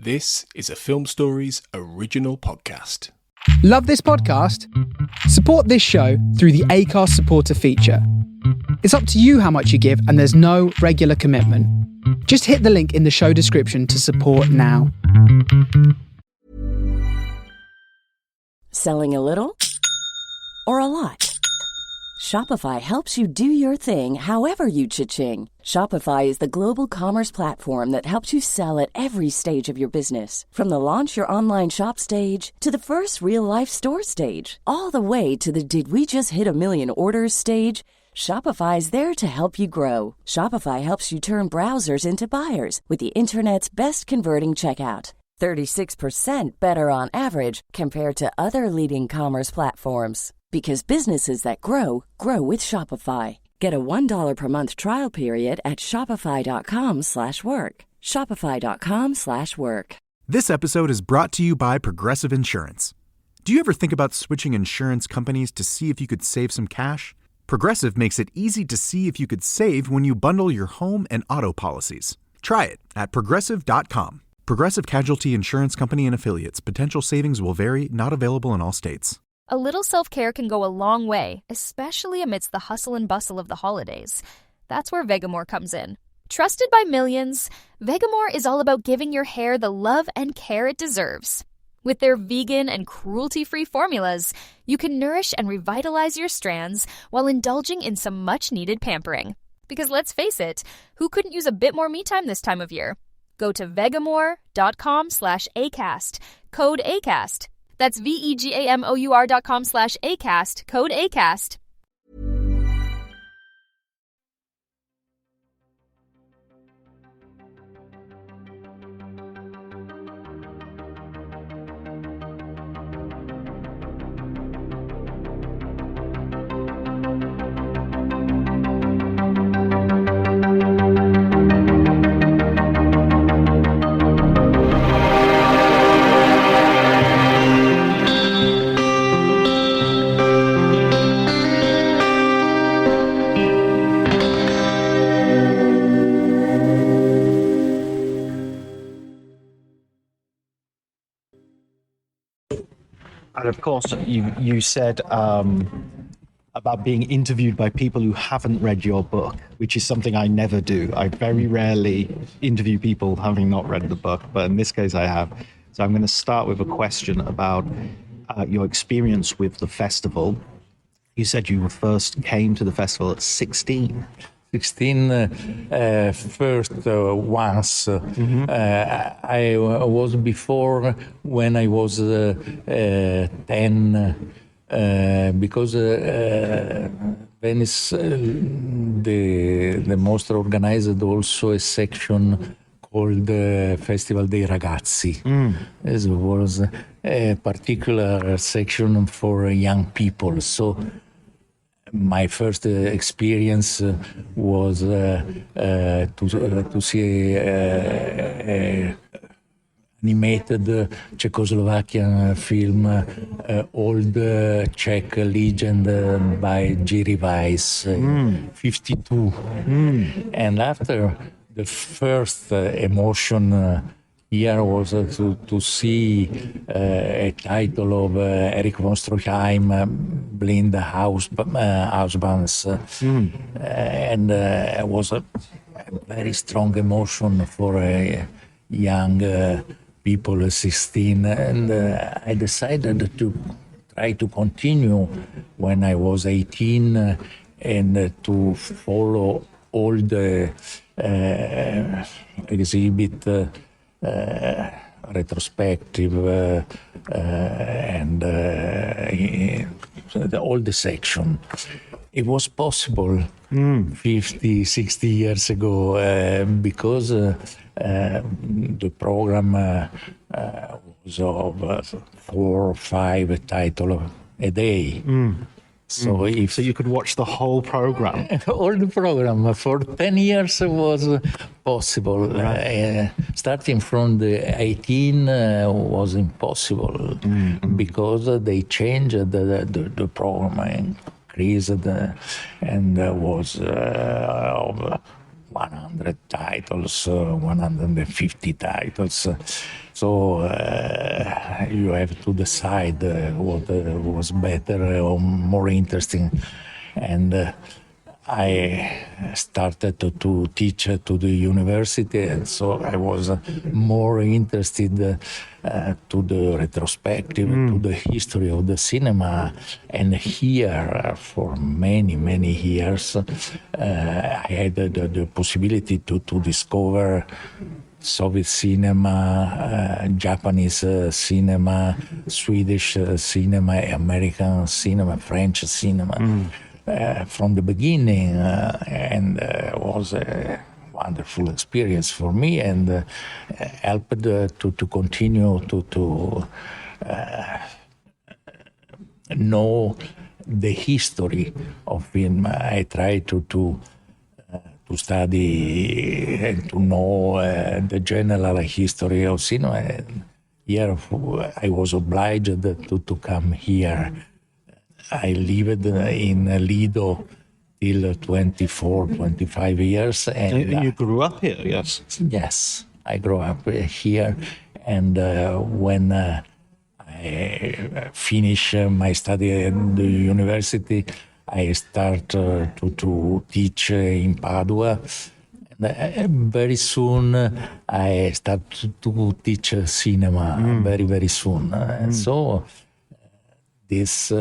This is a Film Stories original podcast. Love this podcast? Support this show through the Acast supporter feature. It's up to you how much you give, and there's no regular commitment. Just hit the link in the show description to support now. Selling a little or a lot? Shopify helps you do your thing however you cha-ching. Shopify is the global commerce platform that helps you sell at every stage of your business. From the launch your online shop stage to the first real-life store stage, all the way to the did we just hit a million orders stage. Shopify is there to help you grow. Shopify helps you turn browsers into buyers with the internet's best converting checkout. 36% better on average compared to other leading commerce platforms. Because businesses that grow, grow with Shopify. Get a $1 per month trial period at shopify.com/work. Shopify.com/work. This episode is brought to you by Progressive Insurance. Do you ever think about switching insurance companies to see if you could save some cash? Progressive makes it easy to see if you could save when you bundle your home and auto policies. Try it at Progressive.com. Progressive Casualty Insurance Company and Affiliates. Potential savings will vary, not available in all states. A little self-care can go a long way, especially amidst the hustle and bustle of the holidays. That's where Vegamore comes in. Trusted by millions, Vegamore is all about giving your hair the love and care it deserves. With their vegan and cruelty-free formulas, you can nourish and revitalize your strands while indulging in some much-needed pampering. Because let's face it, who couldn't use a bit more me time this time of year? Go to vegamore.com/ACAST, code ACAST. That's vegamor.com/ACAST, code ACAST. And of course, you said about being interviewed by people who haven't read your book, which is something I never do. I very rarely interview people having not read the book, but in this case I have. So I'm going to start with a question about your experience with the festival. You said you first came to the festival at 16. 16 first once. I was before when I was 10 because Venice, the most organized also a section called Festival dei Ragazzi. This was a particular section for young people. So my first experience was to see animated Czechoslovakian film, Old Czech Legend by Jerry Weiss, 52. And after the first emotion here was to see a title of Erich von Stroheim, Blind Housebands. And it was a very strong emotion for a young people, 16. And I decided to try to continue when I was 18 and to follow all the exhibit retrospective and all the section. It was possible 50, 60 years ago because the program was of 4 or 5 titles a day. So you could watch the whole program. All the program for 10 years was possible. Right. Starting from the 18 was impossible because they changed the program, increased and was of 100 titles, 150 titles. So you have to decide what was better or more interesting. And I started to teach to the university, and so I was more interested to the retrospective, to the history of the cinema. And here, for many, many years, I had the possibility to discover Soviet cinema, Japanese cinema, Swedish cinema, American cinema, French cinema. From the beginning, and was a wonderful experience for me, and helped to continue to know the history of film. I try to study and to know the general history of cinema. And here I was obliged to come here. I lived in Lido till 24, 25 years. And you grew up here, yes? Yes, I grew up here. And when I finished my study at the university, I started to teach in Padua. And very soon I started to teach cinema, very, very soon. And so this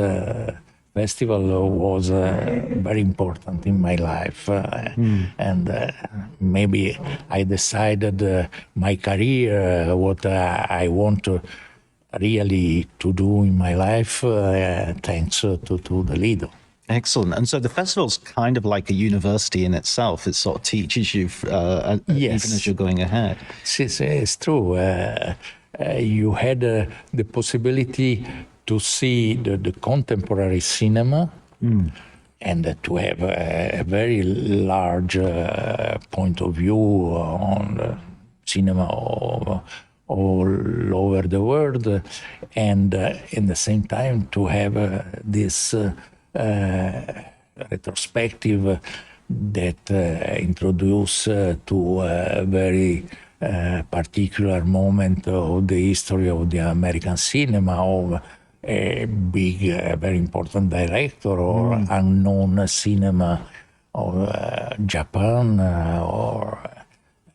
festival was very important in my life. And maybe I decided my career, what I want really to do in my life, thanks to the Lido. Excellent. And so the festival's kind of like a university in itself. It sort of teaches you Yes. even as you're going ahead. It's true. You had the possibility to see the contemporary cinema and to have a very large point of view on cinema all over the world, and in the same time to have this retrospective that introduce to a very particular moment of the history of the American cinema, of a big, very important director, or unknown cinema of Japan, or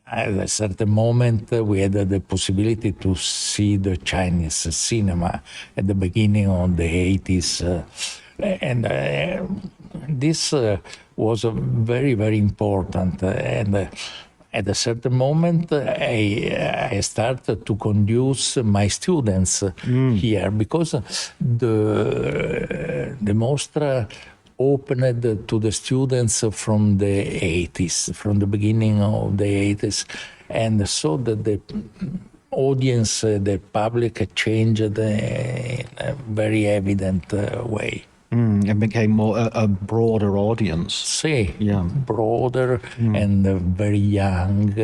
at a certain moment we had the possibility to see the Chinese cinema at the beginning of the 80s. And this was very, very important. And at a certain moment, I started to conduce my students here, because the mostra opened to the students from the 80s, from the beginning of the 80s. And so the audience, the public changed in a very evident way. It became more a broader audience. Broader and very young,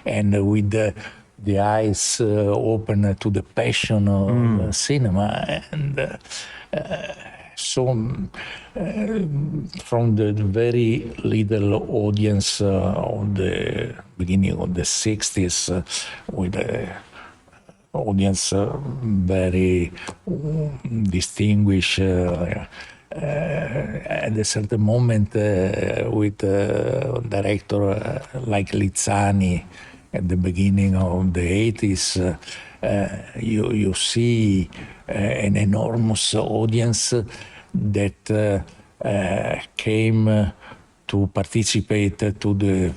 and with the eyes open to the passion of cinema. And so from the very little audience of the beginning of the 60s, with the audience very distinguished, at a certain moment with a director like Lizzani at the beginning of the 80s, you see an enormous audience that came to participate to the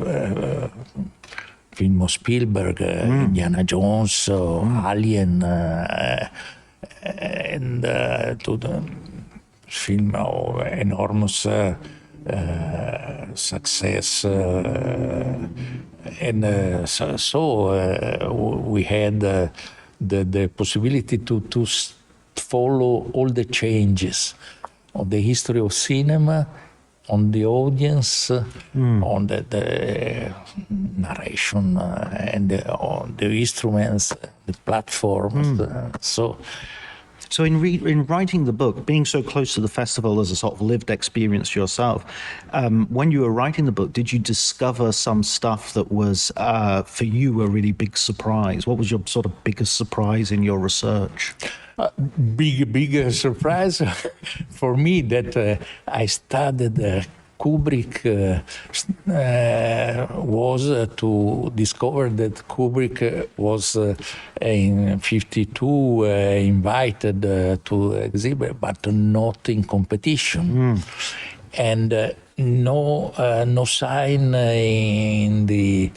film of Spielberg, Indiana Jones, Alien, and to the film of enormous success. And so we had the possibility to follow all the changes of the history of cinema, on the audience, on the narration, and on the instruments, the platforms. So in writing the book, being so close to the festival as a sort of lived experience yourself, when you were writing the book, did you discover some stuff that was, for you, a really big surprise? What was your sort of biggest surprise in your research? Big surprise for me that I studied Kubrick was to discover that Kubrick was in 52 invited to exhibit, but not in competition. And no sign in the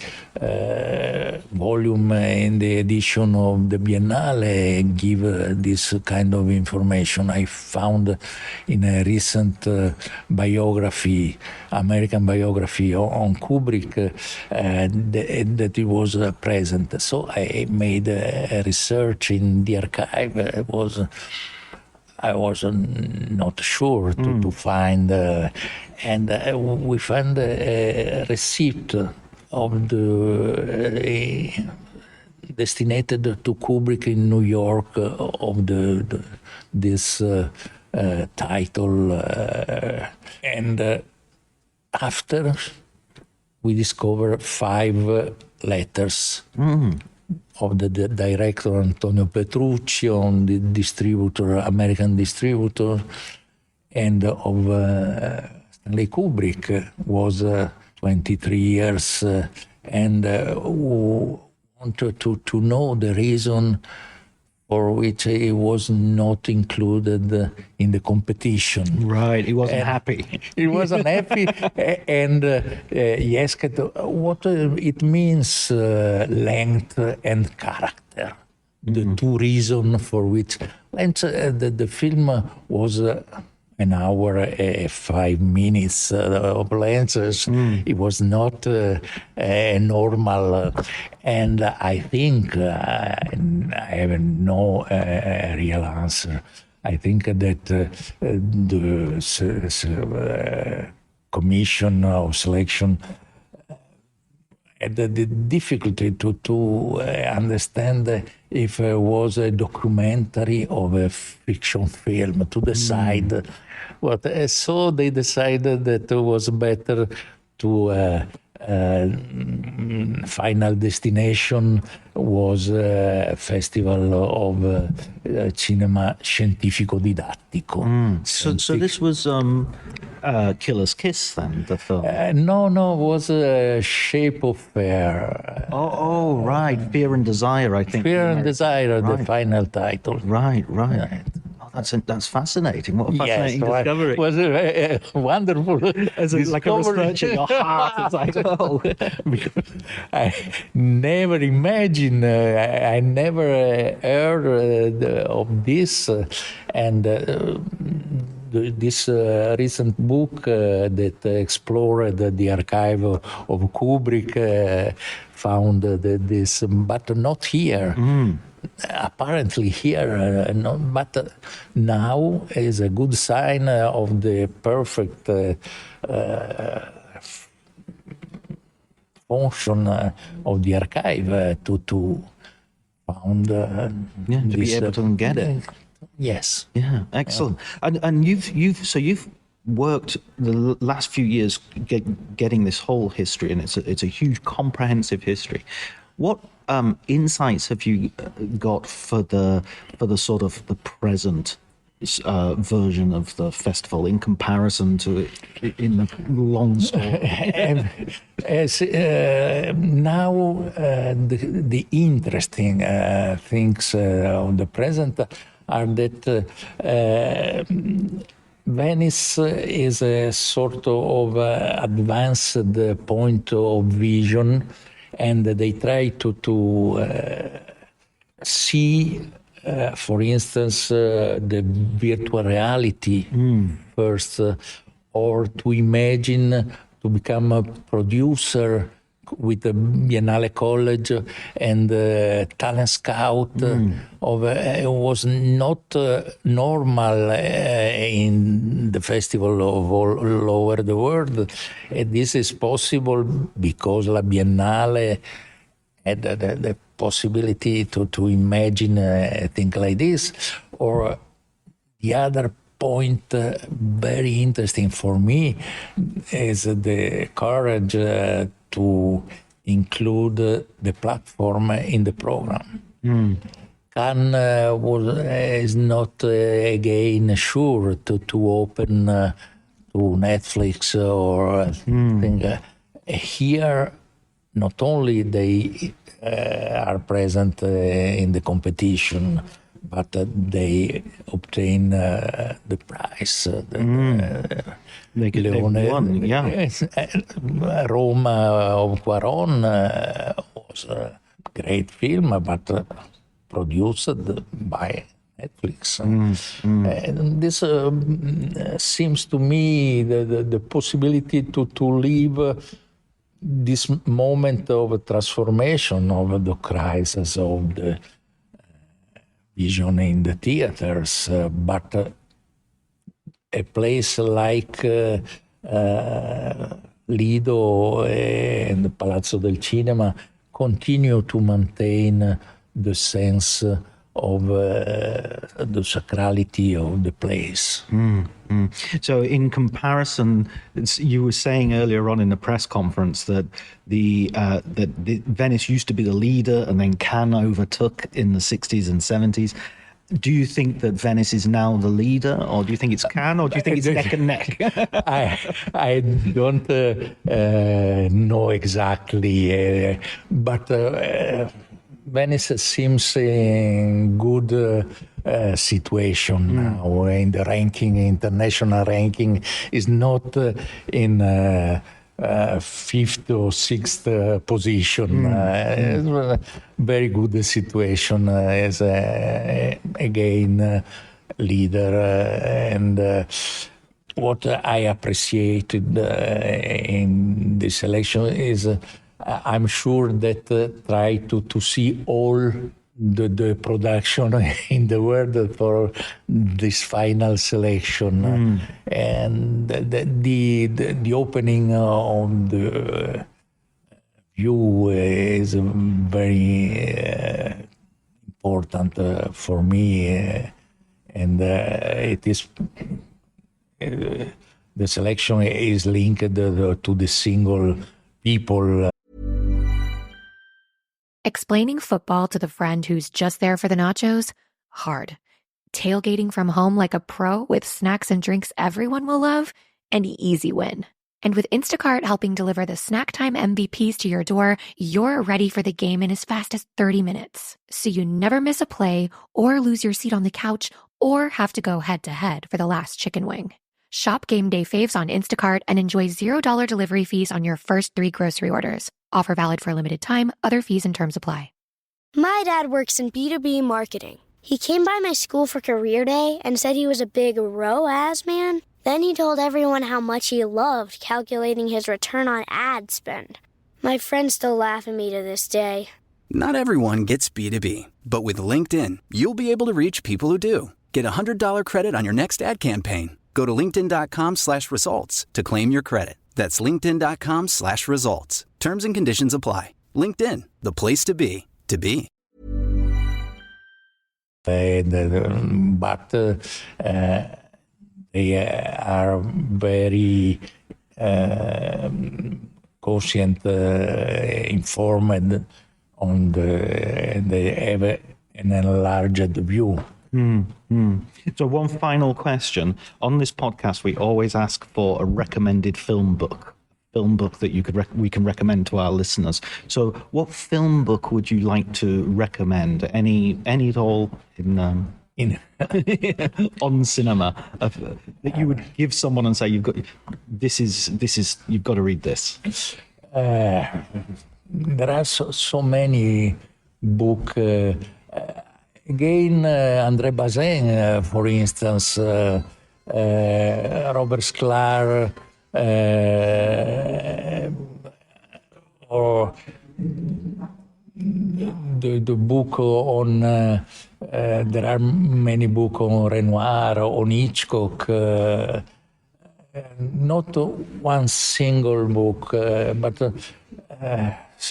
volume, in the edition of the Biennale give this kind of information. I found in a recent biography, American biography on Kubrick, that it was present. So I made a research in the archive. I was not sure to find, and we found a receipt of the destinated to Kubrick in New York of this title, and after we discovered 5 letters. Of the director Antonio Petrucci, on the distributor, American distributor, and of Stanley Kubrick was 23 years, and who wanted to know the reason for which he was not included in the competition. Right, he wasn't happy. He wasn't happy, and he asked what it means, length and character. The 2 reasons for which the film was an hour and 5 minutes of length. It was not a normal, and I think I have no real answer. I think that the commission of selection had the difficulty to understand if it was a documentary or a fiction film, to decide what. So they decided that it was better to final destination was a festival of cinema scientifico didattico. So this was Killer's Kiss then, the film? No, it was Shape of Fear. Oh, right. Fear and Desire, I think. Fear and Desire, Right. the final title. Right. Oh, that's fascinating. What a fascinating discovery. It was a wonderful As like a research in your heart. It's like, oh. Because I never imagined, I never heard of this, and this recent book that explored the archive of Kubrick found this, but not here. Apparently here, but now is a good sign of the perfect function of the archive to found To be able to get it. Yes. Yeah, excellent. And you've worked the last few years getting this whole history, and it's a huge comprehensive history. What insights have you got for the sort of the present version of the festival in comparison to it in the long story? Now the interesting things of the present are that Venice is a sort of advanced point of vision, and they try to see, for instance, the virtual reality first, or to imagine to become a producer with the Biennale College and talent scout. It was not normal in the festival of all over the world. And this is possible because La Biennale had the possibility to imagine a thing like this, or the other point, very interesting for me, is the courage to include the platform in the program. Cannes is not again sure to open to Netflix or thing. Here, not only they are present in the competition, but they obtain the prize. They won, yeah. Roma of Quaron was a great film, but produced by Netflix. And this seems to me the possibility to live this moment of transformation of the crisis of the vision in the theaters, but a place like Lido and the Palazzo del Cinema continue to maintain the sense of the sacrality of the place. So in comparison, you were saying earlier on in the press conference that that Venice used to be the leader and then Cannes overtook in the 60s and 70s. Do you think that Venice is now the leader, or do you think it's Cannes, or do you think it's neck and neck? I don't know exactly, but Venice seems in good situation now in the ranking, international ranking is not in fifth or sixth position. It's a very good situation as again leader, and what I appreciated in this election is I'm sure that try to see all the production in the world for this final selection, and the opening of the view is very important for me, and it is the selection is linked to the single people. Explaining football to the friend who's just there for the nachos? Hard. Tailgating from home like a pro with snacks and drinks everyone will love? An easy win. And with Instacart helping deliver the snack time MVPs to your door, you're ready for the game in as fast as 30 minutes. So you never miss a play or lose your seat on the couch or have to go head-to-head for the last chicken wing. Shop Game Day Faves on Instacart and enjoy $0 delivery fees on your first 3 grocery orders. Offer valid for a limited time. Other fees and terms apply. My dad works in B2B marketing. He came by my school for career day and said he was a big ROAS man. Then he told everyone how much he loved calculating his return on ad spend. My friends still laugh at me to this day. Not everyone gets B2B, but with LinkedIn, you'll be able to reach people who do. Get $100 credit on your next ad campaign. Go to linkedin.com/results to claim your credit. That's linkedin.com/results. Terms and conditions apply. LinkedIn, the place to be, to be. But they are very conscient, informed on they have an enlarged view. So one final question. On this podcast, we always ask for a recommended film book that you could we can recommend to our listeners. So what film book would you like to recommend? Any at all in on cinema that you would give someone and say you've got this is you've got to read this? There are so many books. Again, André Bazin, for instance, Robert Sklar, or the book on, there are many books on Renoir, on Hitchcock, not one single book, but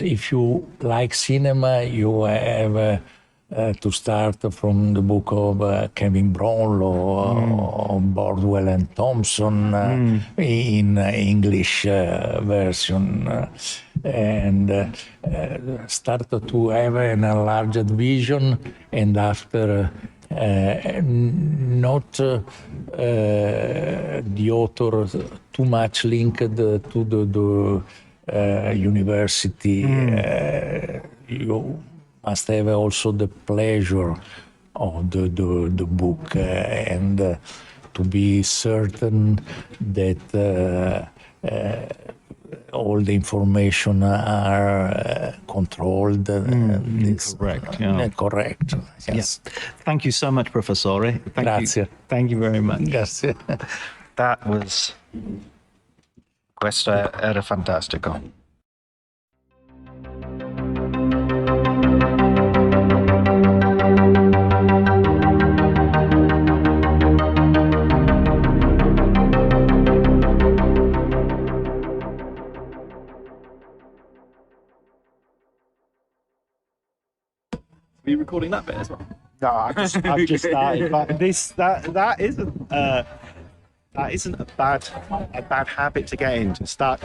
if you like cinema, you have to start from the book of Kevin Brownlow or Bordwell and Thompson in English version, and start to have an enlarged vision, and after not the author too much linked to the university. You must have also the pleasure of the book and to be certain that all the information are controlled. Correct. Yeah. Correct. Yes. Thank you so much, Professore. Grazie. Thank you very much. Grazie. That was... Questo era fantastico. Are you recording that bit as well? No, I've just started. But that isn't a bad habit to get in. To start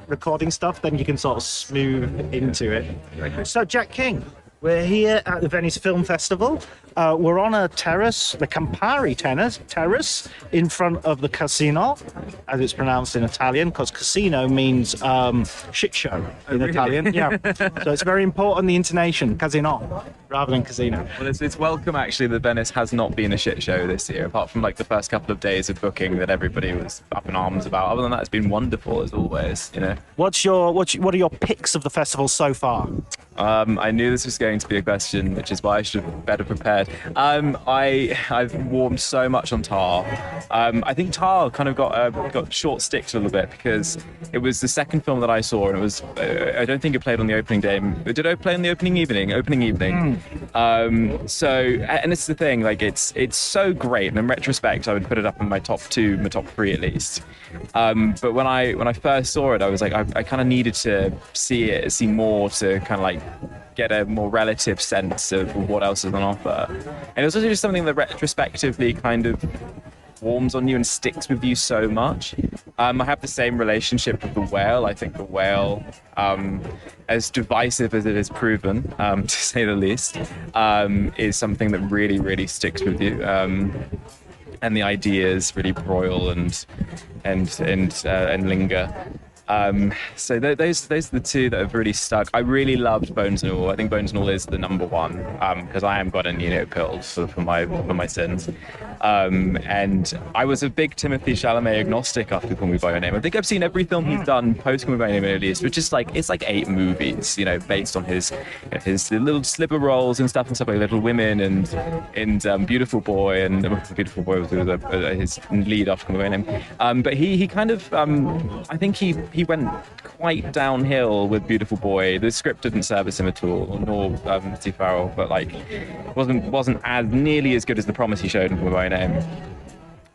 recording stuff, then you can sort of smooth into it. So, Jack King, we're here at the Venice Film Festival. We're on a terrace, the Campari terrace, in front of the casino, as it's pronounced in Italian, because casino means shit show in Italian. Yeah. So it's very important, the intonation, casino, rather than casino. Well, it's welcome, actually, that Venice has not been a shit show this year, apart from like the first couple of days of booking that everybody was up in arms about. Other than that, it's been wonderful, as always, you know. What are your picks of the festival so far? I knew this was going to be a question, which is why I should have better prepared. I've warmed so much on Tar. I think Tar kind of got short sticked a little bit because it was the second film that I saw, and it was I don't think it played on the opening day. Did it play on the opening evening? So, and it's the thing, like it's so great, and in retrospect, I would put it up in my top 3 at least. But when I first saw it, I was like, I kind of needed to see more to kind of like get a more relative sense of what else is on offer. And it was also just something that retrospectively kind of warms on you and sticks with you so much. I have the same relationship with The Whale. I think The Whale, as divisive as it is proven, to say the least, is something that really, really sticks with you. And the ideas really broil and linger. So those are the two that have really stuck. I really loved Bones and All. I think Bones and All is the number one because I am Guadagnino pilled for my sins. And I was a big Timothée Chalamet agnostic after Call Me by Your Name. I think I've seen every film he's done post Call Me by Your Name at least, which is like it's like 8 movies, you know, based on his little sliver roles and stuff like Little Women and Beautiful Boy, and Beautiful Boy was his lead after Call Me by Your Name. But he kind of I think he went quite downhill with Beautiful Boy. The script didn't service him at all, nor Steve Farrell, but like wasn't as nearly as good as the promise he showed in Call Me by Your Name.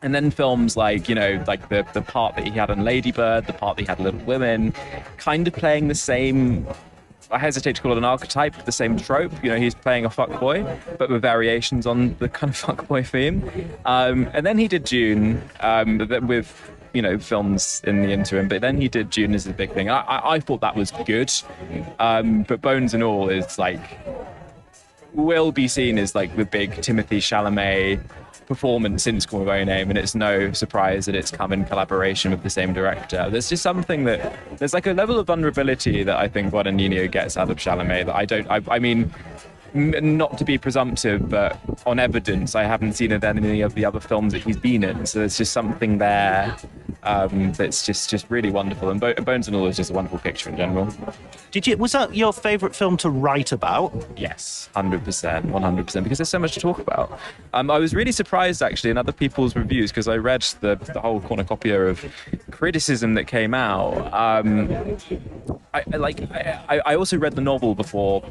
And then films like, you know, like the part that he had in Lady Bird, the part that he had in Little Women, kind of playing the same, I hesitate to call it an archetype, the same trope. You know, he's playing a fuckboy, but with variations on the kind of fuckboy theme. And then he did Dune with, you know, films in the interim, but then he did Dune as a big thing. I thought that was good, but Bones and All is like, will be seen as like the big Timothée Chalamet performance since Call Me by Your Name, and it's no surprise that it's come in collaboration with the same director. There's just something that, there's like a level of vulnerability that I think Guadagnino gets out of Chalamet that I mean, not to be presumptive, but on evidence, I haven't seen it in any of the other films that he's been in. So there's just something there that's just really wonderful. And Bones and All is just a wonderful picture in general. Was that your favourite film to write about? Yes, 100%, because there's so much to talk about. I was really surprised actually in other people's reviews, because I read the whole cornucopia of criticism that came out. I also read the novel before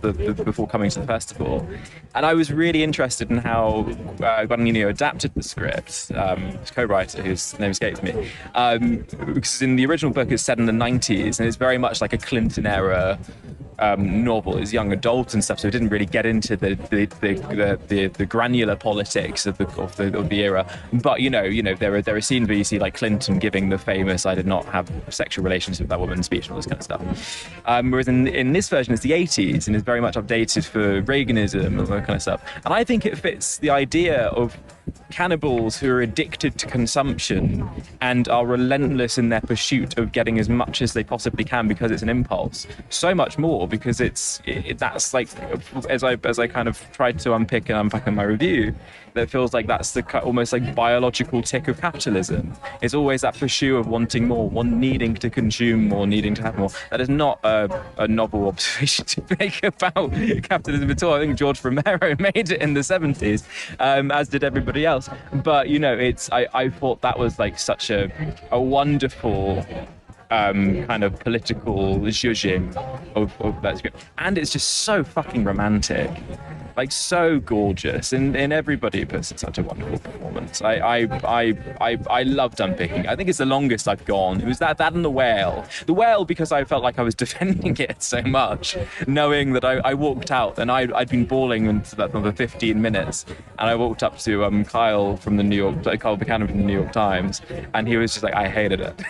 coming to the festival, and I was really interested in how Guadagnino adapted the script. His co-writer, whose name escapes me, because in the original book it's set in the 90s, and it's very much like a Clinton era novel. It's young adult and stuff, so it didn't really get into the granular politics of the era. But there are scenes where you see like Clinton giving the famous "I did not have sexual relations with that woman" speech and all this kind of stuff. Whereas in this version, it's the 80s and is very much updated for Reaganism and all that kind of stuff. And I think it fits the idea of cannibals who are addicted to consumption and are relentless in their pursuit of getting as much as they possibly can because it's an impulse. So much more because that's like, as I kind of tried to unpick and unpack in my review, that feels like that's the almost like biological tick of capitalism. It's always that pursuit of wanting more, needing to consume more, needing to have more. That is not a novel observation to make about capitalism at all. I think George Romero made it in the 70s, as did everybody else. But I thought that was like such a wonderful kind of political zhuzhing of that script, and it's just so fucking romantic, like so gorgeous, and everybody puts in such a wonderful performance. I loved unpicking. I think it's the longest I've gone. It was that and the whale because I felt like I was defending it so much, knowing that I walked out and I'd been bawling into that for 15 minutes, and I walked up to Kyle Buchanan from the New York Times, and he was just like, I hated it.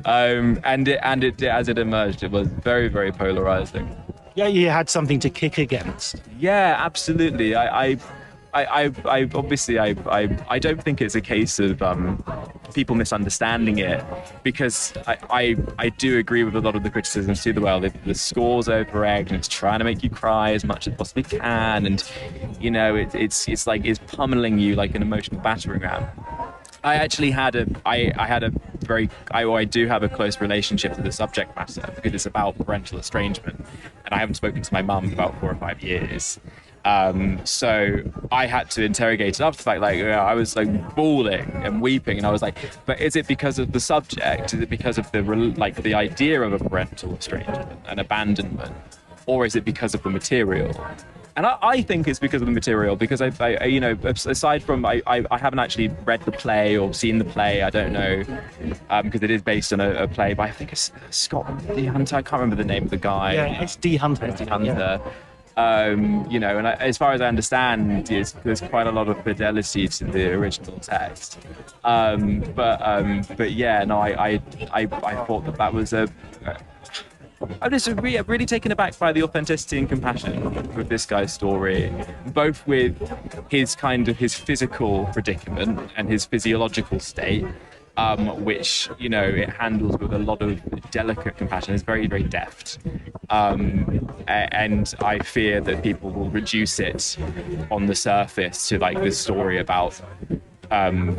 And it as it emerged, it was very, very polarizing. Yeah, you had something to kick against. Yeah, absolutely. I obviously I don't think it's a case of people misunderstanding it, because I do agree with a lot of the criticisms to the well. The score's over-egged and it's trying to make you cry as much as it possibly can, and it's like it's pummeling you like an emotional battering ram. I do have a close relationship to the subject matter because it's about parental estrangement, and I haven't spoken to my mum for about 4 or 5 years. So I had to interrogate it up to the fact, I was like bawling and weeping, and I was like, but is it because of the subject? Is it because of the idea of a parental estrangement and abandonment, or is it because of the material? And I think it's because of the material, because aside from I haven't actually read the play or seen the play, I don't know, because it is based on a play by, I think it's Scott D. Hunter. I can't remember the name of the guy. Yeah, it's D. Hunter. Yeah. And as far as I understand, there's quite a lot of fidelity to the original text. But yeah, no, I thought that was I'm just really taken aback by the authenticity and compassion with this guy's story, both with his physical predicament and his physiological state, which it handles with a lot of delicate compassion. It's very, very deft, and I fear that people will reduce it on the surface to like this story about I don't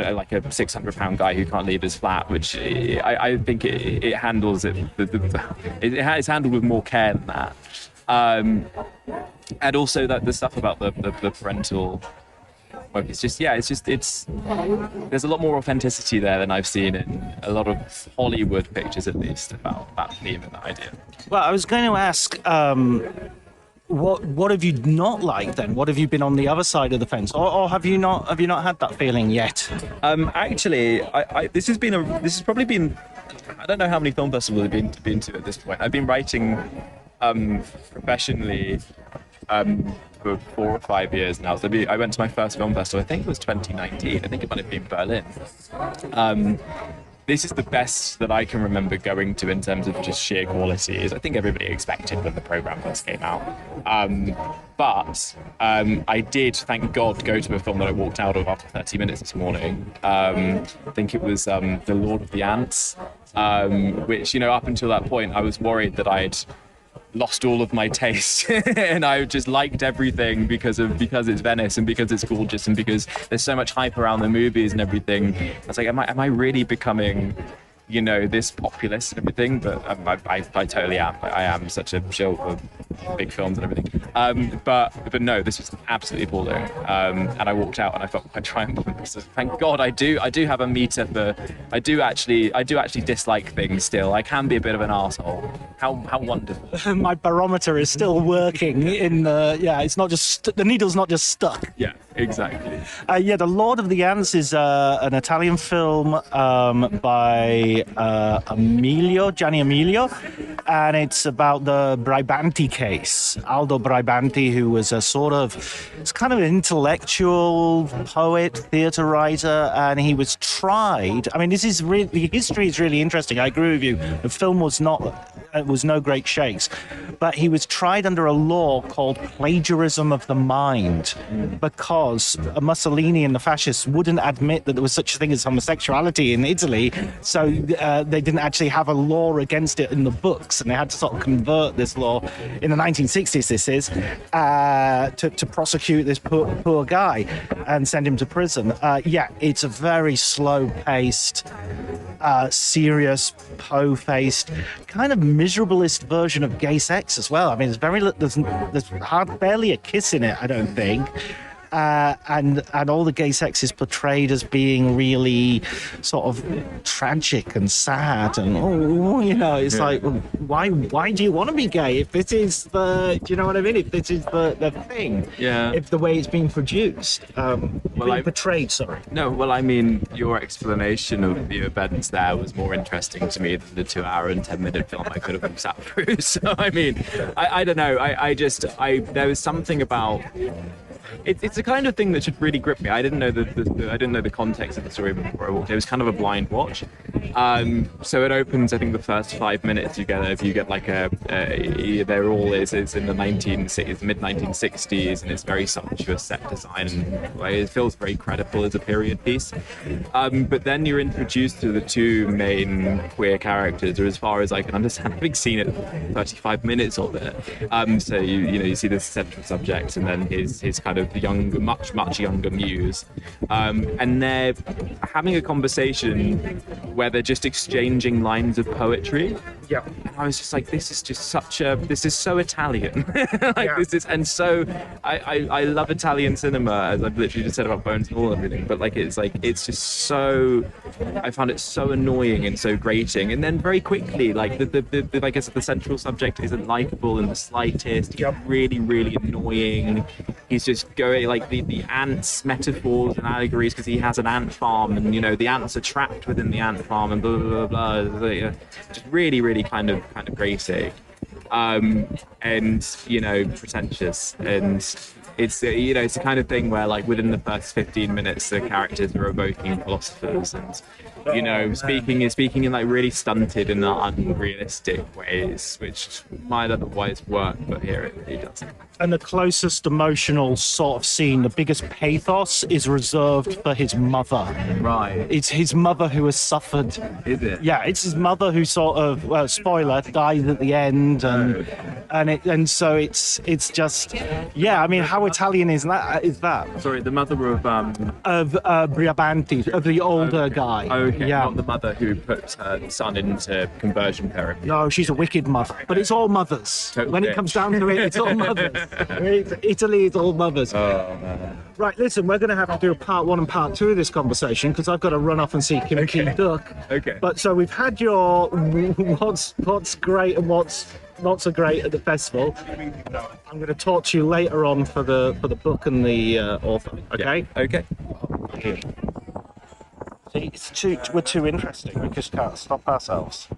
know, like a 600-pound guy who can't leave his flat, which I think it handles it. It's handled with more care than that, and also that the stuff about the parental. It's there's a lot more authenticity there than I've seen in a lot of Hollywood pictures, at least, about that theme and that idea. Well, I was going to ask, what have you not liked then? What have you been on the other side of the fence, or have you not had that feeling yet? Actually, this has probably been, I don't know how many film festivals I've been to at this point. I've been writing professionally for 4 or 5 years now. So I went to my first film festival, I think it was 2019. I think it might have been Berlin. This is the best that I can remember going to in terms of just sheer quality, as I think everybody expected when the program first came out. But I did, thank God, go to a film that I walked out of after 30 minutes this morning. I think it was The Lord of the Ants, which, up until that point, I was worried that I'd lost all of my taste and I just liked everything because it's Venice and because it's gorgeous and because there's so much hype around the movies and everything. I was like, am I really becoming this populist and everything? But I totally am. I am such a shill for big films and everything. But no, this was absolutely appalling. And I walked out and I felt quite triumphant. So thank God I do have a meter for. I do actually dislike things still. I can be a bit of an arsehole. How wonderful. My barometer is still working in the. Yeah, it's not just the needle's not just stuck. Yeah, exactly. The Lord of the Ants is an Italian film by by Gianni Emilio, and it's about the Brabanti case. Aldo Brabanti, who was it's kind of an intellectual poet, theatre writer, and he was tried. I mean, the history is really interesting. I agree with you. The film was no great shakes, but he was tried under a law called plagiarism of the mind, because Mussolini and the fascists wouldn't admit that there was such a thing as homosexuality in Italy, so they didn't actually have a law against it in the books, and they had to sort of convert this law in the 1960s, to prosecute this poor guy and send him to prison. It's a very slow-paced, serious, Poe-faced, kind of miserablest version of gay sex as well. I mean, there's barely a kiss in it, I don't think. And all the gay sex is portrayed as being really sort of tragic and sad, and it's like, why do you want to be gay if this is do you know what I mean? If this is the thing, if the way it's being produced, portrayed. Sorry. No, well, I mean, your explanation of the events there was more interesting to me than the 2-hour and 10-minute film I could have sat through. So I mean, I don't know. There was something about. It's the kind of thing that should really grip me. I didn't know the context of the story before I walked. It was kind of a blind watch. So it opens. I think the first 5 minutes you get like they're all is in the mid 1960s, and it's very sumptuous set design, and it feels very credible as a period piece. But then you're introduced to the two main queer characters, or as far as I can understand, having seen it 35 minutes of it. So you see the central subject, and then his kind of younger, much younger muse, and they're having a conversation where they're just exchanging lines of poetry. Yeah. And I was just like, this is so Italian. I love Italian cinema, as I've literally just said about Bones and all and everything, but it's just so, I found it so annoying and so grating. And then very quickly, like the I guess the central subject isn't likable in the slightest. He's really, really annoying. He's just going like the ants metaphors and allegories, because he has an ant farm, and the ants are trapped within the ant farm, and blah blah blah blah. Just really, really kind of grating, and pretentious, and it's it's the kind of thing where, like, within the first 15 minutes the characters are evoking philosophers, and speaking in like really stunted and unrealistic ways, which might otherwise work, but here it really doesn't. And the closest emotional sort of scene, the biggest pathos, is reserved for his mother. Right. It's his mother who has suffered. Is it? Yeah, it's his mother who sort of, spoiler, dies at the end, and so it's just, I mean, how Italian is that? Sorry, the mother of Brabanti, of the older guy. Okay, yeah. Not the mother who put her son into conversion therapy. No, she's a wicked mother. But it's all mothers. Totally. When it comes down to it, it's all mothers. Italy is all mothers. Oh, man. Right, listen, we're going to have to do a part 1 and part 2 of this conversation, because I've got to run off and see Kimchi Duck. Okay. But so we've had your what's great and what's not so great at the festival. I'm going to talk to you later on for the book and the author. Okay? Yeah. Okay. See, we're too interesting. We just can't stop ourselves.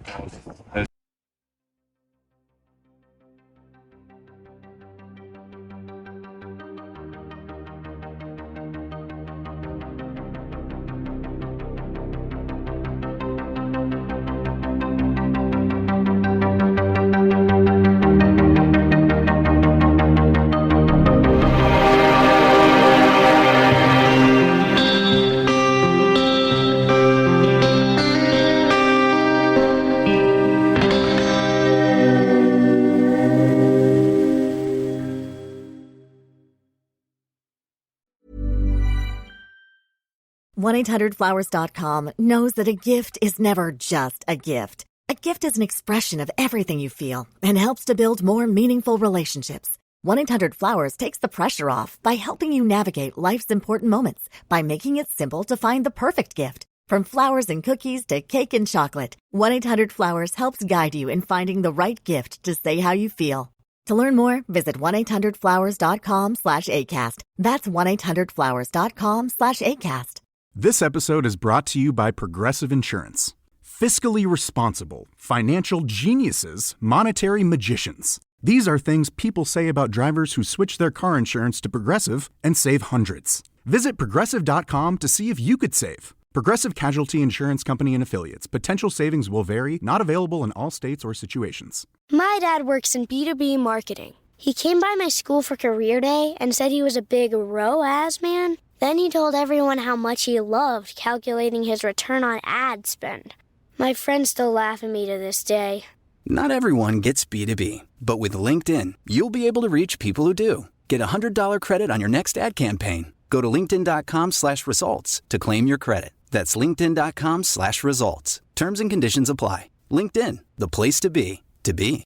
$1-800-Flowers.com knows that a gift is never just a gift. A gift is an expression of everything you feel and helps to build more meaningful relationships. 1-800-Flowers takes the pressure off by helping you navigate life's important moments by making it simple to find the perfect gift. From flowers and cookies to cake and chocolate, 1-800-Flowers helps guide you in finding the right gift to say how you feel. To learn more, visit 1-800-Flowers.com/ACAST. That's 1-800-Flowers.com/ACAST. This episode is brought to you by Progressive Insurance. Fiscally responsible, financial geniuses, monetary magicians. These are things people say about drivers who switch their car insurance to Progressive and save hundreds. Visit Progressive.com to see if you could save. Progressive Casualty Insurance Company and Affiliates. Potential savings will vary, not available in all states or situations. My dad works in B2B marketing. He came by my school for career day and said he was a big ROAS man. Then he told everyone how much he loved calculating his return on ad spend. My friends still laugh at me to this day. Not everyone gets B2B, but with LinkedIn, you'll be able to reach people who do. Get a $100 credit on your next ad campaign. Go to linkedin.com/results to claim your credit. That's linkedin.com/results. Terms and conditions apply. LinkedIn, the place to be, to be.